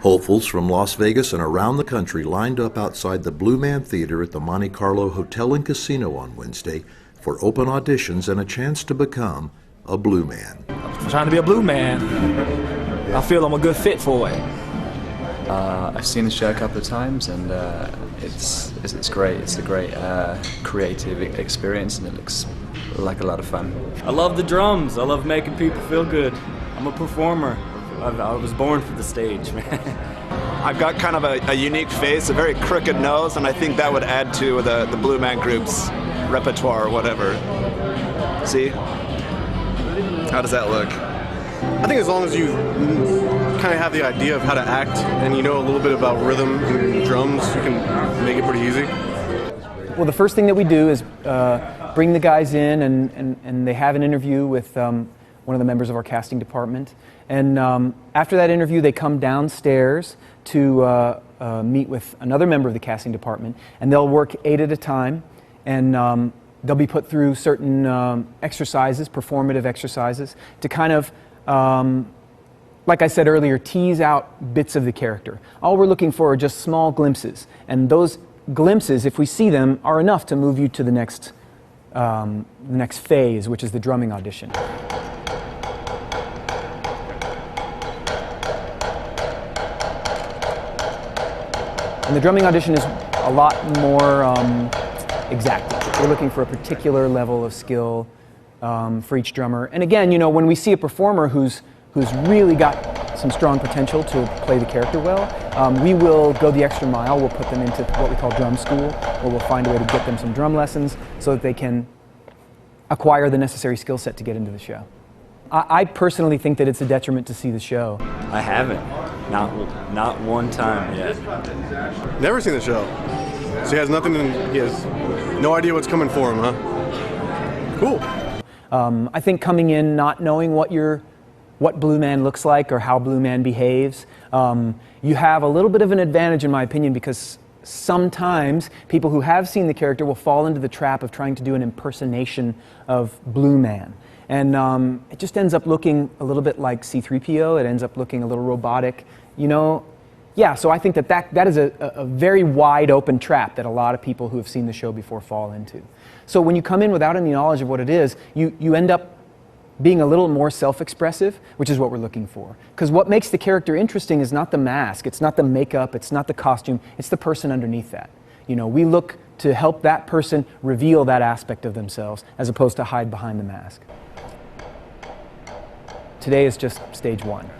Hopefuls from Las Vegas and around the country lined up outside the Blue Man Theater at the Monte Carlo Hotel and Casino on Wednesday for open auditions and a chance to become a Blue Man. I'm trying to be a Blue Man. I feel I'm a good fit for it. I've seen the show a couple of times, and it's great. It's a great creative experience, and it looks like a lot of fun. I love the drums. I love making people feel good. I'm a performer. I was born for the stage, man. I've got kind of a unique face, a very crooked nose, and I think that would add to the Blue Man Group's repertoire or whatever. See? How does that look? I think as long as you kind of have the idea of how to act and you know a little bit about rhythm and drums, you can make it pretty easy. Well, the first thing that we do is bring the guys in and they have an interview with one of the members of our casting department. And after that interview, they come downstairs to meet with another member of the casting department, and they'll work 8 at a time, and they'll be put through certain exercises, performative exercises, to kind of, like I said earlier, tease out bits of the character. All we're looking for are just small glimpses, and those glimpses, if we see them, are enough to move you to the next phase, which is the drumming audition. And the drumming audition is a lot more exacting. We're looking for a particular level of skill for each drummer. And again, you know, when we see a performer who's really got some strong potential to play the character well, we will go the extra mile. We'll put them into what we call drum school, where we'll find a way to get them some drum lessons so that they can acquire the necessary skill set to get into the show. I personally think that it's a detriment to see the show. I haven't. Not one time yet. Never seen the show. So he has nothing, he has no idea what's coming for him, huh? Cool. I think coming in not knowing what Blue Man looks like or how Blue Man behaves, you have a little bit of an advantage in my opinion, because sometimes people who have seen the character will fall into the trap of trying to do an impersonation of Blue Man. And it just ends up looking a little bit like C-3PO. It ends up looking a little robotic, you know. Yeah, so I think that is a very wide open trap that a lot of people who have seen the show before fall into. So when you come in without any knowledge of what it is, you end up being a little more self-expressive, which is what we're looking for. Because what makes the character interesting is not the mask, it's not the makeup, it's not the costume, it's the person underneath that. You know, we look to help that person reveal that aspect of themselves as opposed to hide behind the mask. Today is just stage 1.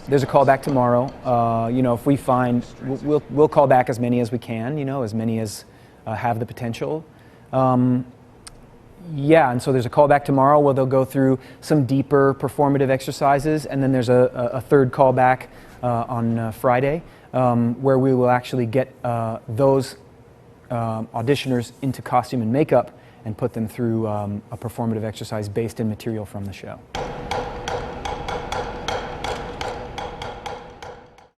There's a callback tomorrow. You know, if we find, we'll call back as many as we can, you know, as many as have the potential. Yeah, and so there's a callback tomorrow where they'll go through some deeper performative exercises, and then there's a third callback on Friday where we will actually get those auditioners into costume and makeup and put them through a performative exercise based in material from the show.